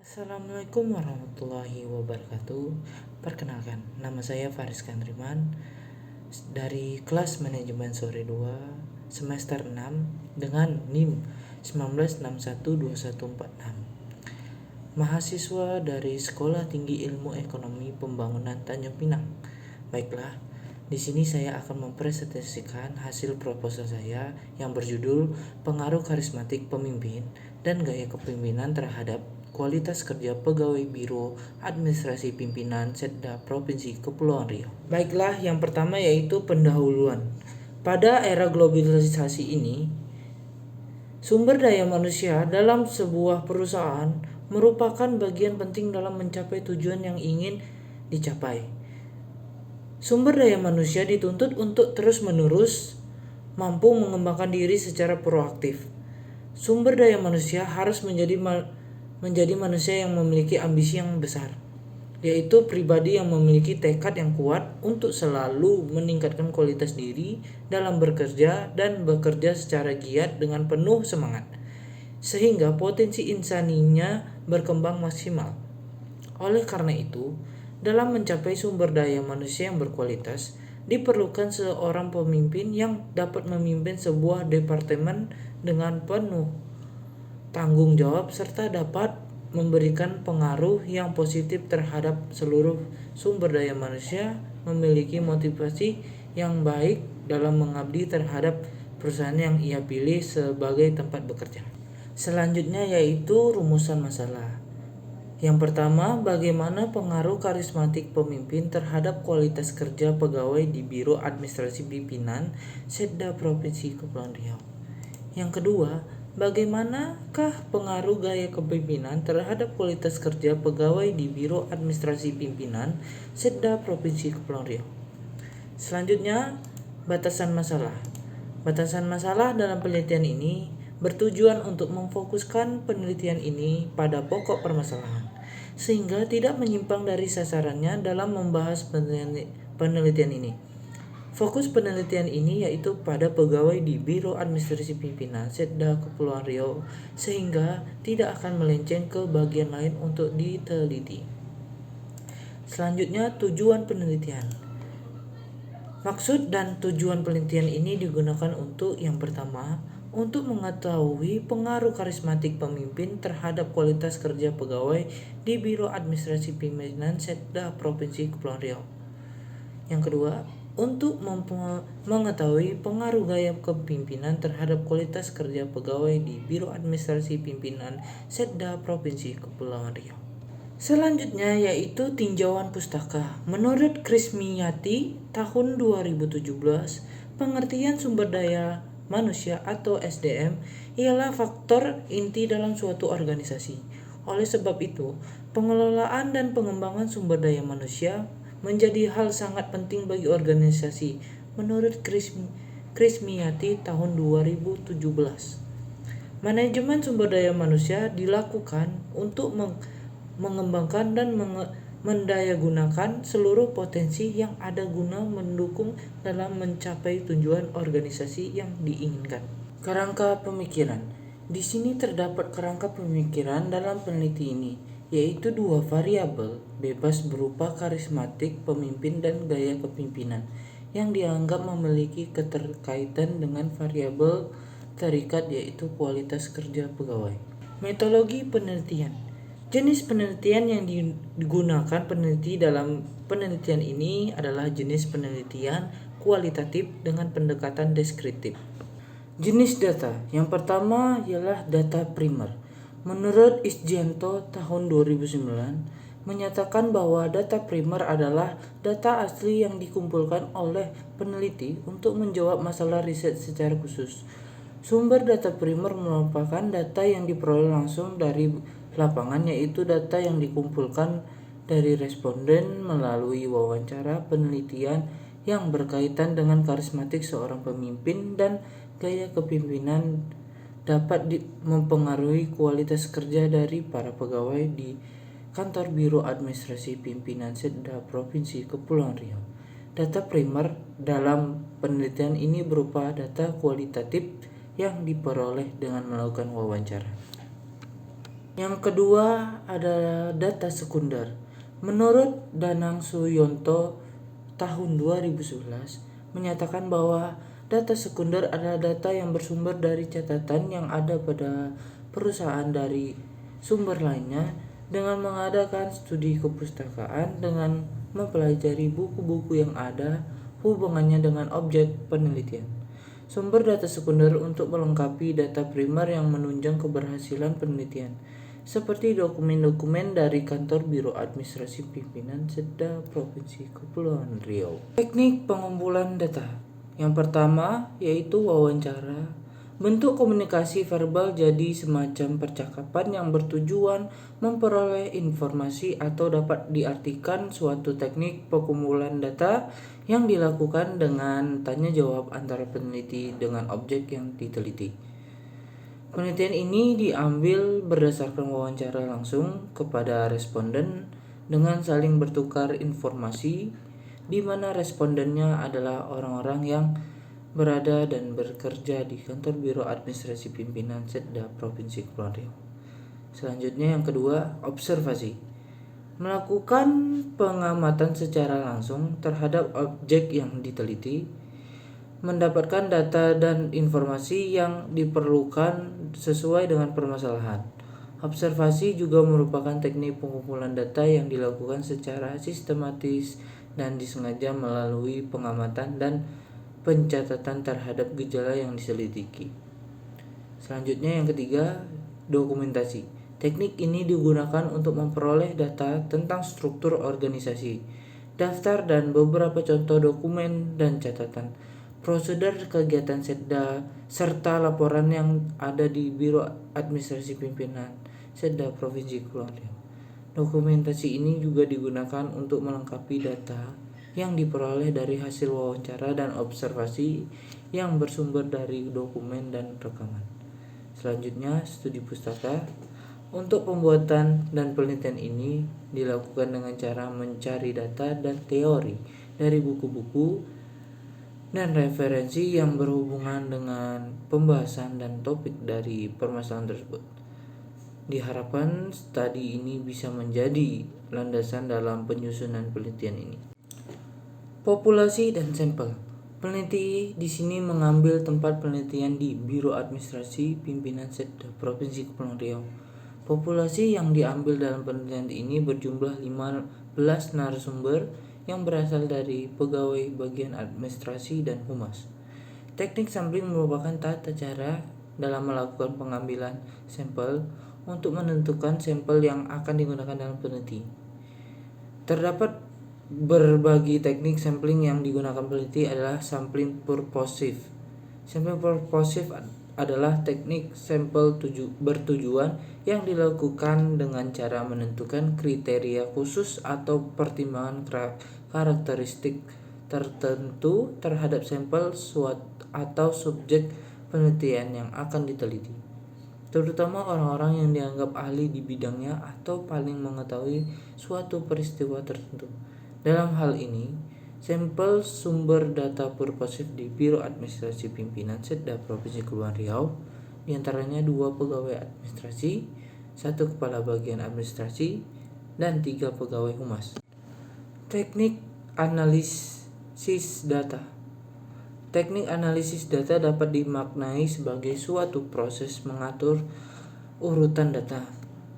Assalamualaikum warahmatullahi wabarakatuh. Perkenalkan, nama saya Faris Kantriman dari kelas manajemen sore 2 semester 6 dengan NIM 19612146. Mahasiswa dari Sekolah Tinggi Ilmu Ekonomi Pembangunan Tanjung Pinang. Baiklah, di sini saya akan mempresentasikan hasil proposal saya yang berjudul Pengaruh Karismatik Pemimpin dan Gaya Kepemimpinan terhadap Kualitas Kerja Pegawai Biro Administrasi Pimpinan Setda Provinsi Kepulauan Riau. Baiklah, yang pertama yaitu pendahuluan. Pada era globalisasi ini, sumber daya manusia dalam sebuah perusahaan merupakan bagian penting dalam mencapai tujuan yang ingin dicapai. Sumber daya manusia dituntut untuk terus-menerus mampu mengembangkan diri secara proaktif. Sumber daya manusia harus menjadi manusia yang memiliki ambisi yang besar, yaitu pribadi yang memiliki tekad yang kuat untuk selalu meningkatkan kualitas diri dalam bekerja dan bekerja secara giat dengan penuh semangat, sehingga potensi insaninya berkembang maksimal. Oleh karena itu, dalam mencapai sumber daya manusia yang berkualitas, diperlukan seorang pemimpin yang dapat memimpin sebuah departemen dengan penuh tanggung jawab serta dapat memberikan pengaruh yang positif terhadap seluruh sumber daya manusia, memiliki motivasi yang baik dalam mengabdi terhadap perusahaan yang ia pilih sebagai tempat bekerja. Selanjutnya yaitu rumusan masalah. Yang pertama, bagaimana pengaruh karismatik pemimpin terhadap kualitas kerja pegawai di Biro Administrasi Pimpinan Setda Provinsi Kepulauan Riau. Yang kedua, bagaimanakah pengaruh gaya kepemimpinan terhadap kualitas kerja pegawai di Biro Administrasi Pimpinan Setda Provinsi Kepulauan Riau. Selanjutnya, batasan masalah. Batasan masalah dalam penelitian ini bertujuan untuk memfokuskan penelitian ini pada pokok permasalahan, sehingga tidak menyimpang dari sasarannya dalam membahas penelitian ini. Fokus penelitian ini yaitu pada pegawai di Biro Administrasi Pimpinan Setda Kepulauan Riau, sehingga tidak akan melenceng ke bagian lain untuk diteliti. Selanjutnya, tujuan penelitian. Maksud dan tujuan penelitian ini digunakan untuk yang pertama, untuk mengetahui pengaruh karismatik pemimpin terhadap kualitas kerja pegawai di Biro Administrasi Pimpinan Setda Provinsi Kepulauan Riau. Yang kedua, untuk mengetahui pengaruh gaya kepemimpinan terhadap kualitas kerja pegawai di Biro Administrasi Pimpinan Setda Provinsi Kepulauan Riau. Selanjutnya yaitu tinjauan pustaka. Menurut Krismiyati tahun 2017, pengertian sumber daya manusia atau SDM ialah faktor inti dalam suatu organisasi. Oleh sebab itu, pengelolaan dan pengembangan sumber daya manusia menjadi hal sangat penting bagi organisasi menurut Krismiyati tahun 2017. Manajemen sumber daya manusia dilakukan untuk mengembangkan dan mendayagunakan seluruh potensi yang ada guna mendukung dalam mencapai tujuan organisasi yang diinginkan. Kerangka pemikiran. Di sini terdapat kerangka pemikiran dalam peneliti ini, yaitu dua variabel bebas berupa karismatik pemimpin dan gaya kepemimpinan yang dianggap memiliki keterkaitan dengan variabel terikat yaitu kualitas kerja pegawai. Metodologi penelitian. Jenis penelitian yang digunakan peneliti dalam penelitian ini adalah jenis penelitian kualitatif dengan pendekatan deskriptif. Jenis data. Yang pertama ialah data primer. Menurut Isjianto tahun 2009 menyatakan bahwa data primer adalah data asli yang dikumpulkan oleh peneliti untuk menjawab masalah riset secara khusus. Sumber data primer merupakan data yang diperoleh langsung dari lapangan, yaitu data yang dikumpulkan dari responden melalui wawancara penelitian yang berkaitan dengan karismatik seorang pemimpin dan gaya kepemimpinan dapat mempengaruhi kualitas kerja dari para pegawai di kantor Biro Administrasi Pimpinan Setda Provinsi Kepulauan Riau. Data primer dalam penelitian ini berupa data kualitatif yang diperoleh dengan melakukan wawancara. Yang kedua adalah data sekunder. Menurut Danang Suyonto tahun 2011 menyatakan bahwa data sekunder adalah data yang bersumber dari catatan yang ada pada perusahaan dari sumber lainnya dengan mengadakan studi kepustakaan dengan mempelajari buku-buku yang ada hubungannya dengan objek penelitian. Sumber data sekunder untuk melengkapi data primer yang menunjang keberhasilan penelitian, seperti dokumen-dokumen dari kantor Biro Administrasi Pimpinan Sedda Provinsi Kepulauan Riau. Teknik pengumpulan data. Yang pertama yaitu wawancara. Bentuk komunikasi verbal jadi semacam percakapan yang bertujuan memperoleh informasi atau dapat diartikan suatu teknik pengumpulan data yang dilakukan dengan tanya jawab antara peneliti dengan objek yang diteliti. Penelitian ini diambil berdasarkan wawancara langsung kepada responden dengan saling bertukar informasi, di mana respondennya adalah orang-orang yang berada dan bekerja di kantor Biro Administrasi Pimpinan Sedda Provinsi Kepulauan Riau. Selanjutnya yang kedua, observasi. Melakukan pengamatan secara langsung terhadap objek yang diteliti, mendapatkan data dan informasi yang diperlukan sesuai dengan permasalahan. Observasi juga merupakan teknik pengumpulan data yang dilakukan secara sistematis dan disengaja melalui pengamatan dan pencatatan terhadap gejala yang diselidiki. Selanjutnya yang ketiga, dokumentasi. Teknik ini digunakan untuk memperoleh data tentang struktur organisasi, daftar dan beberapa contoh dokumen dan catatan, prosedur kegiatan Sedda, serta laporan yang ada di Biro Administrasi Pimpinan Sedda Provinsi Kepulauan Riau. Dokumentasi ini juga digunakan untuk melengkapi data yang diperoleh dari hasil wawancara dan observasi yang bersumber dari dokumen dan rekaman. Selanjutnya, studi pustaka. Untuk pembuatan dan penelitian ini dilakukan dengan cara mencari data dan teori dari buku-buku dan referensi yang berhubungan dengan pembahasan dan topik dari permasalahan tersebut. Diharapkan studi ini bisa menjadi landasan dalam penyusunan penelitian ini. Populasi dan sampel. Peneliti di sini mengambil tempat penelitian di Biro Administrasi Pimpinan Sedda Provinsi Kepulauan Riau. Populasi yang diambil dalam penelitian ini berjumlah 15 narasumber yang berasal dari pegawai bagian administrasi dan humas. Teknik sampling merupakan tata cara dalam melakukan pengambilan sampel untuk menentukan sampel yang akan digunakan dalam peneliti. Terdapat berbagai teknik sampling yang digunakan peneliti adalah sampling purposive. Sampling purposive adalah teknik sampel bertujuan yang dilakukan dengan cara menentukan kriteria khusus atau pertimbangan karakteristik tertentu terhadap sampel atau subjek penelitian yang akan diteliti, terutama orang-orang yang dianggap ahli di bidangnya atau paling mengetahui suatu peristiwa tertentu. Dalam hal ini, sampel sumber data purposive di Biro Administrasi Pimpinan Sedda Provinsi Kepulauan Riau, diantaranya 2 pegawai administrasi, 1 kepala bagian administrasi, dan 3 pegawai humas. Teknik analisis data. Teknik analisis data dapat dimaknai sebagai suatu proses mengatur urutan data,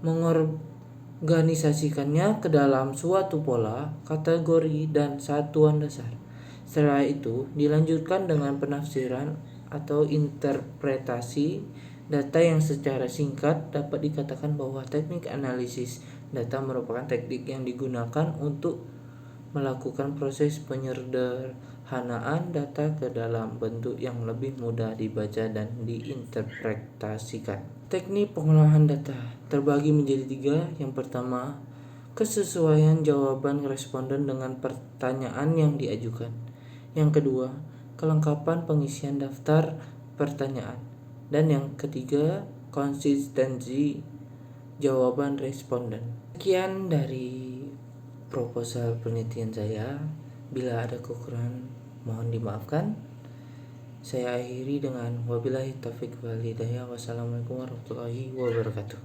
mengorganisasikannya ke dalam suatu pola, kategori, dan satuan dasar. Setelah itu, dilanjutkan dengan penafsiran atau interpretasi data yang secara singkat dapat dikatakan bahwa teknik analisis data merupakan teknik yang digunakan untuk melakukan proses penyederhanaan data ke dalam bentuk yang lebih mudah dibaca dan diinterpretasikan. Teknik pengolahan data terbagi menjadi 3. Yang pertama, kesesuaian jawaban responden dengan pertanyaan yang diajukan. Yang kedua, kelengkapan pengisian daftar pertanyaan. Dan yang ketiga, konsistensi jawaban responden. Sekian dari proposal penelitian saya. Bila ada kekurangan mohon dimaafkan. Saya akhiri dengan wabillahi taufiq wal hidayah. Wassalamualaikum warahmatullahi wabarakatuh.